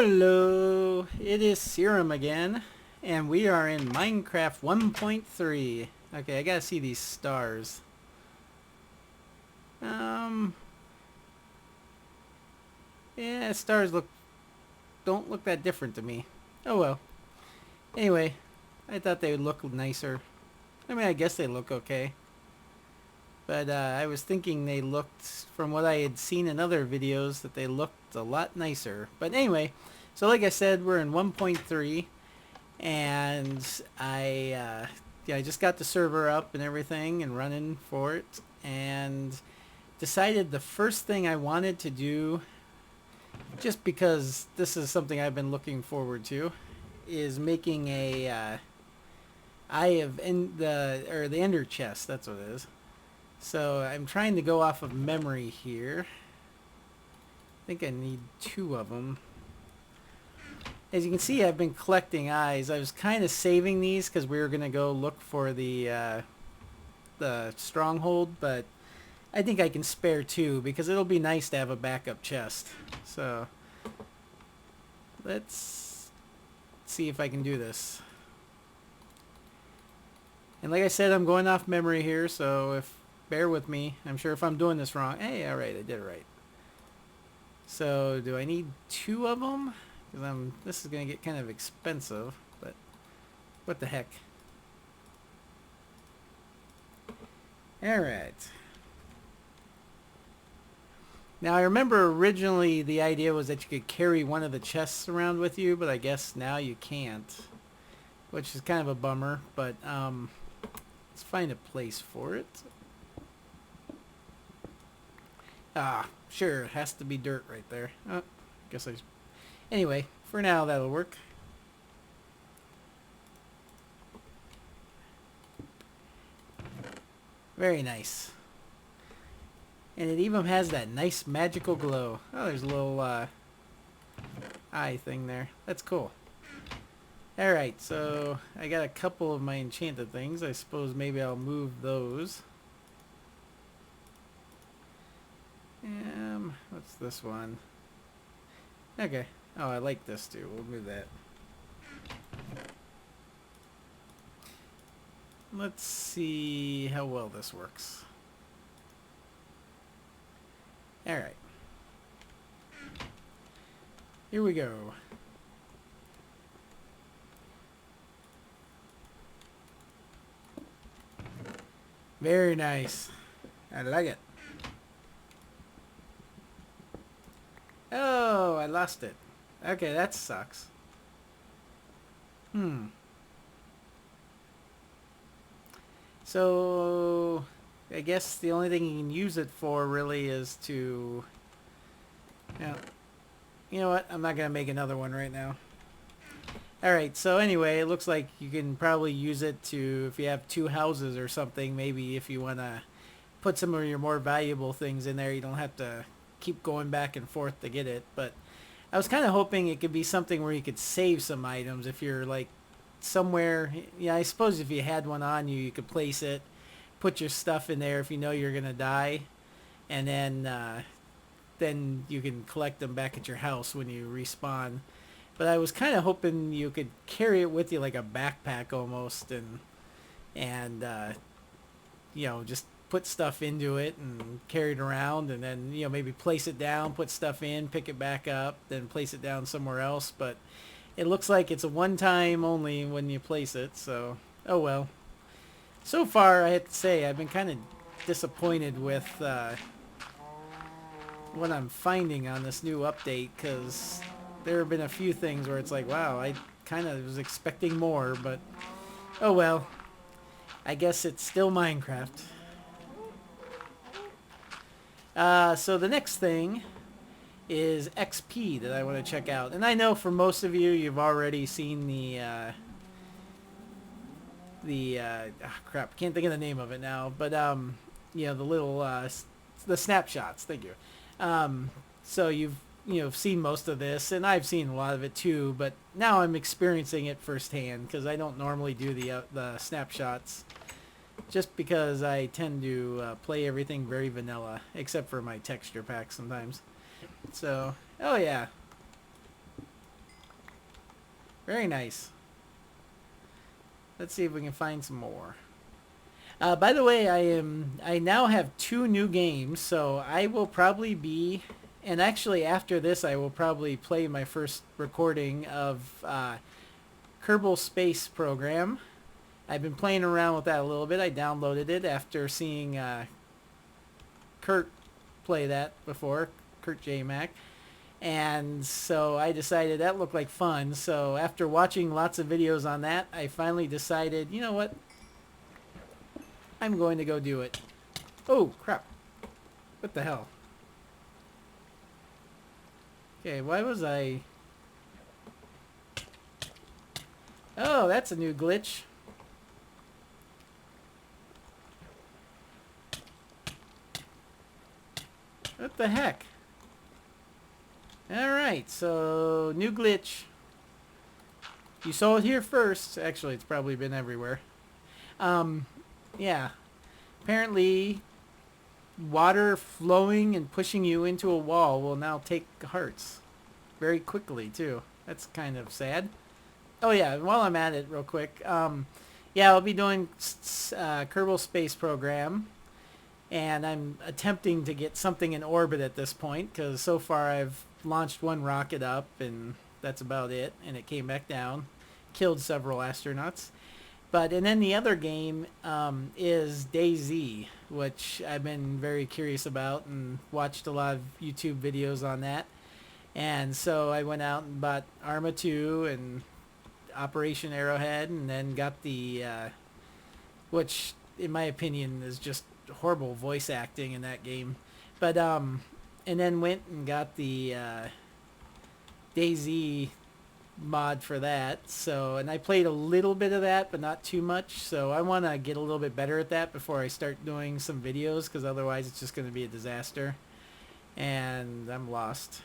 Hello, it is Serum again, and we are in Minecraft 1.3. Okay, I gotta see these stars. Um, yeah, stars don't look that different to me. Oh well. Anyway, I thought they would look nicer. I mean, I guess they look okay. But I was thinking they looked, from what I had seen in other videos, that they looked a lot nicer. But anyway, so like I said, we're in 1.3. And I just got the server up and everything and running for it, and decided the first thing I wanted to do, just because this is something I've been looking forward to, is making a eye of the ender chest. That's what it is. So I'm trying to go off of memory here. I think I need 2 of them. As you can see, I've been collecting eyes. I was kind of saving these because we were going to go look for the stronghold, but I think I can spare 2 because it'll be nice to have a backup chest. So let's see if I can do this. And like I said, I'm going off memory here, so bear with me. I'm sure if I'm doing this wrong. Hey, all right, I did it right. So do I need 2 of them? Because this is going to get kind of expensive, but what the heck. Alright. Now I remember originally the idea was that you could carry one of the chests around with you, but I guess now you can't. Which is kind of a bummer, but let's find a place for it. Ah, sure, it has to be dirt right there. Oh, guess I... Anyway, for now that'll work. Very nice. And it even has that nice magical glow. Oh, there's a little eye thing there. That's cool. Alright, so I got a couple of my enchanted things. I suppose maybe I'll move those. What's this one? Okay. Oh, I like this too. We'll move that. Let's see how well this works. Alright. Here we go. Very nice. I like it. Oh, I lost it. Okay, that sucks. So, I guess the only thing you can use it for really is to... You know what? I'm not going to make another one right now. Alright, so anyway, it looks like you can probably use it to, if you have 2 houses or something, maybe if you want to put some of your more valuable things in there, you don't have to keep going back and forth to get it. But I was kind of hoping it could be something where you could save some items if you're like somewhere. Yeah, I suppose if you had one on you, you could place it, put your stuff in there if you know you're gonna die, and then you can collect them back at your house when you respawn. But I was kind of hoping you could carry it with you like a backpack almost, and you know, just put stuff into it and carry it around, and then, you know, maybe place it down, put stuff in, pick it back up, then place it down somewhere else. But it looks like it's a one time only when you place it, so oh well. So far, I have to say, I've been kind of disappointed with what I'm finding on this new update, because there have been a few things where it's like, wow, I kind of was expecting more, but oh well. I guess it's still Minecraft. So the next thing is XP that I want to check out. And I know for most of you, you've already seen crap, can't think of the name of it now, but you know, the little the snapshots. Thank you. So you've seen most of this, and I've seen a lot of it too, but now I'm experiencing it firsthand because I don't normally do the snapshots, just because I tend to play everything very vanilla, except for my texture packs sometimes. So, oh yeah. Very nice. Let's see if we can find some more. By the way, I now have 2 new games, so I will probably be, and actually after this I will probably play my first recording of Kerbal Space Program. I've been playing around with that a little bit. I downloaded it after seeing Kurt play that before, Kurt J. Mac. And so I decided that looked like fun. So after watching lots of videos on that, I finally decided, you know what? I'm going to go do it. Oh, crap. What the hell? Okay, why was I... Oh, that's a new glitch. What the heck? Alright, so new glitch. You saw it here first. Actually, it's probably been everywhere. Yeah. Apparently, water flowing and pushing you into a wall will now take hearts. Very quickly, too. That's kind of sad. Oh, yeah, while I'm at it real quick. Yeah, I'll be doing Kerbal Space Program. And I'm attempting to get something in orbit at this point, because so far I've launched 1 rocket up, and that's about it. And it came back down. Killed several astronauts. And then the other game is DayZ, which I've been very curious about and watched a lot of YouTube videos on that. And so I went out and bought Arma 2 and Operation Arrowhead, and then got the, which in my opinion is just horrible voice acting in that game. And then went and got the DayZ mod for that. So, and I played a little bit of that, but not too much. So I want to get a little bit better at that before I start doing some videos, because otherwise it's just going to be a disaster. And I'm lost.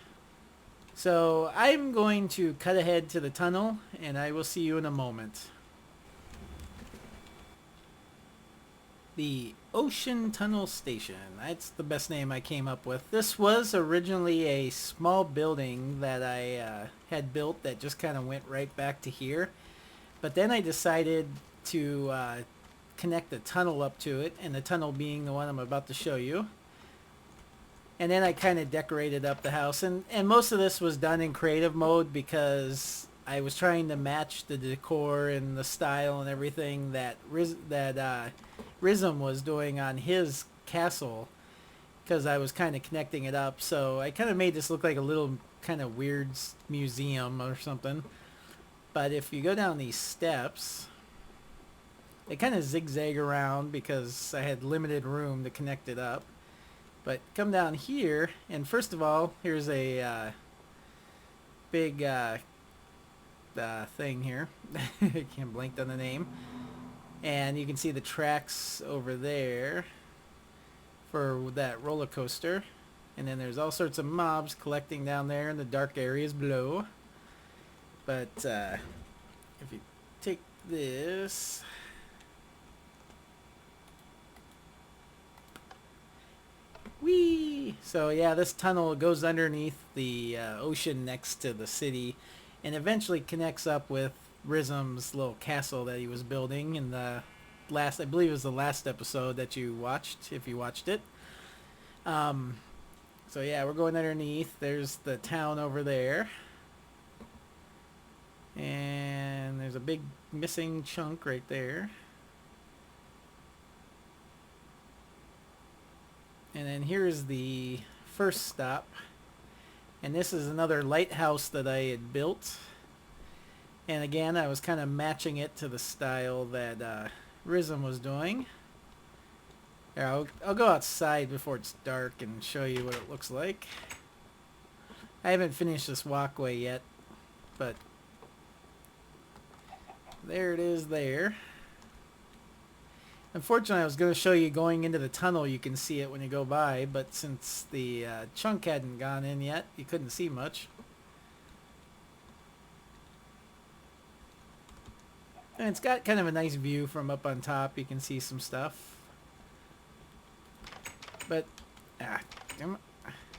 So I'm going to cut ahead to the tunnel, and I will see you in a moment. The Ocean Tunnel Station. That's the best name I came up with. This was originally a small building that I had built that just kind of went right back to here. But then I decided to connect the tunnel up to it, and the tunnel being the one I'm about to show you. And then I kind of decorated up the house. And most of this was done in creative mode because I was trying to match the decor and the style and everything that Rizum was doing on his castle, because I was kind of connecting it up. So I kind of made this look like a little kind of weird museum or something. But if you go down these steps, they kind of zigzag around because I had limited room to connect it up. But come down here, and first of all, here's a big thing here. I can't blank on the name. And you can see the tracks over there for that roller coaster. And then there's all sorts of mobs collecting down there in the dark areas below. But if you take this... Whee! So yeah, this tunnel goes underneath the ocean next to the city, and eventually connects up with Rizum's little castle that he was building in the last, I believe it was the last episode that you watched, if you watched it. So yeah, we're going underneath. There's the town over there. And there's a big missing chunk right there. And then here's the first stop. And this is another lighthouse that I had built. And again, I was kind of matching it to the style that Rizum was doing. Here, I'll go outside before it's dark and show you what it looks like. I haven't finished this walkway yet, but there it is there. Unfortunately, I was going to show you going into the tunnel. You can see it when you go by, but since the chunk hadn't gone in yet, you couldn't see much. And it's got kind of a nice view from up on top. You can see some stuff. But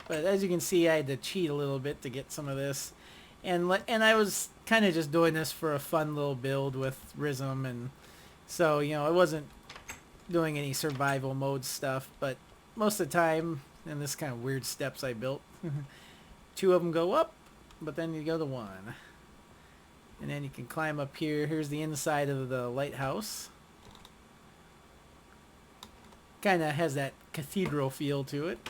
as you can see, I had to cheat a little bit to get some of this. And I was kind of just doing this for a fun little build with Rhythm, and so, you know, I wasn't doing any survival mode stuff, but most of the time, and this kind of weird steps I built, two of them go up, but then you go to one. And then you can climb up here. Here's the inside of the lighthouse. Kind of has that cathedral feel to it.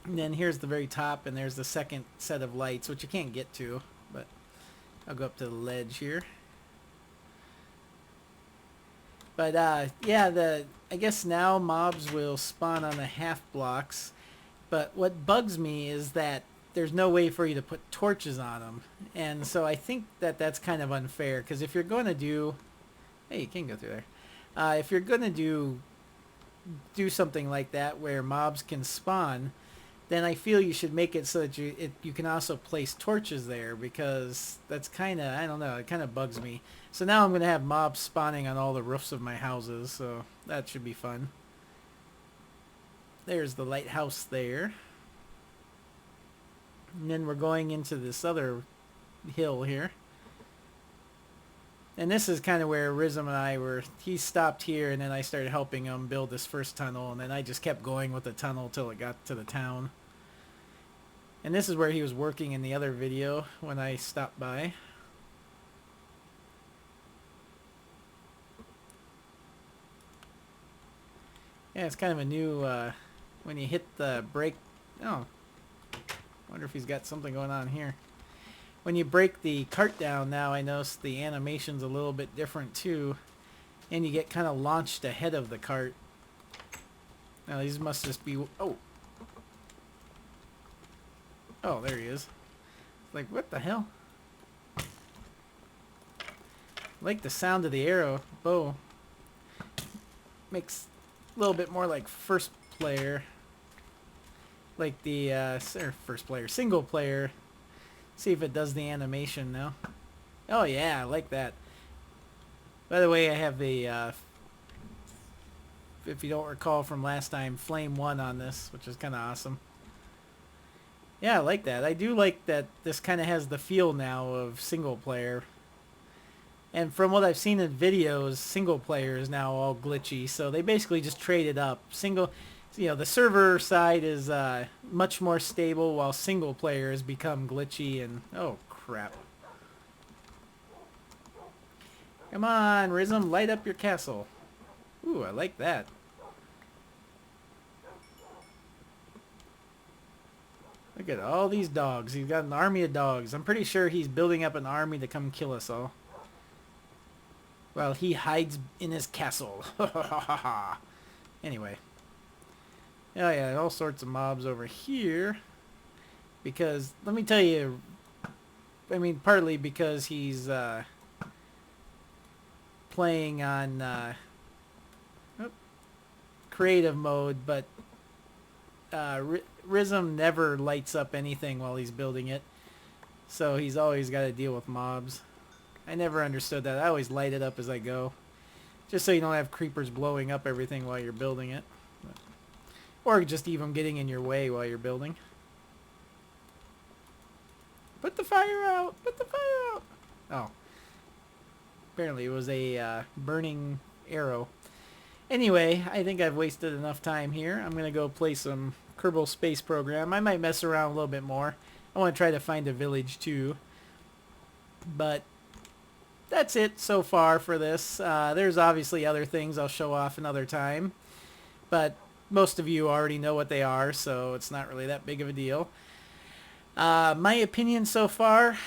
And then here's the very top, and there's the second set of lights, which you can't get to, but I'll go up to the ledge here. But yeah, I guess now mobs will spawn on the half blocks. But what bugs me is that there's no way for you to put torches on them. And so I think that that's kind of unfair, because if you're going to do... Hey, you can go through there. If you're going to do something like that where mobs can spawn, then I feel you should make it so that you can also place torches there, because that's kind of, I don't know, it kind of bugs me. So now I'm going to have mobs spawning on all the roofs of my houses, so that should be fun. There's the lighthouse there. And then we're going into this other hill here. And this is kind of where Rhythm and I were. He stopped here, and then I started helping him build this first tunnel, and then I just kept going with the tunnel till it got to the town. And this is where he was working in the other video when I stopped by. Yeah, it's kind of a new, when you hit the brake. Oh, wonder if he's got something going on here. When you break the cart down now, I notice the animation's a little bit different too. And you get kind of launched ahead of the cart. Now these must just be... Oh! Oh, there he is. Like, what the hell? I like the sound of the arrow bow. Makes a little bit more like first player. Like the first player, single player. See if it does the animation now. Oh yeah, I like that. By the way, I have the, if you don't recall from last time, Flame 1 on this, which is kind of awesome. Yeah, I like that. I do like that this kind of has the feel now of single player. And from what I've seen in videos, single player is now all glitchy, so they basically just traded up. You know, the server side is much more stable, while single player has become glitchy and... Oh, crap. Come on, Rhythm, light up your castle. Ooh, I like that. Look at all these dogs. He's got an army of dogs. I'm pretty sure he's building up an army to come kill us all. While he hides in his castle. Anyway. Oh yeah, all sorts of mobs over here. Because, let me tell you, I mean, partly because he's playing on creative mode, but Rhythm never lights up anything while he's building it. So he's always got to deal with mobs. I never understood that. I always light it up as I go. Just so you don't have creepers blowing up everything while you're building it. Or just even getting in your way while you're building. Put the fire out! Put the fire out! Oh. Apparently it was a burning arrow. Anyway, I think I've wasted enough time here. I'm going to go play some Kerbal Space Program. I might mess around a little bit more. I want to try to find a village too. But that's it so far for this. There's obviously other things I'll show off another time. But most of you already know what they are, so it's not really that big of a deal. My opinion so far,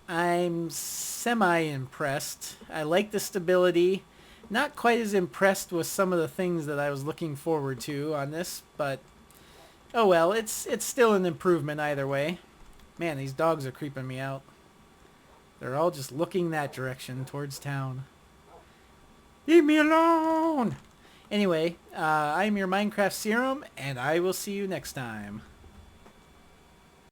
I'm semi-impressed. I like the stability. Not quite as impressed with some of the things that I was looking forward to on this, but oh well, it's still an improvement either way. Man, these dogs are creeping me out. They're all just looking that direction, towards town. Leave me alone! Anyway, I'm your Minecraft Serum, and I will see you next time.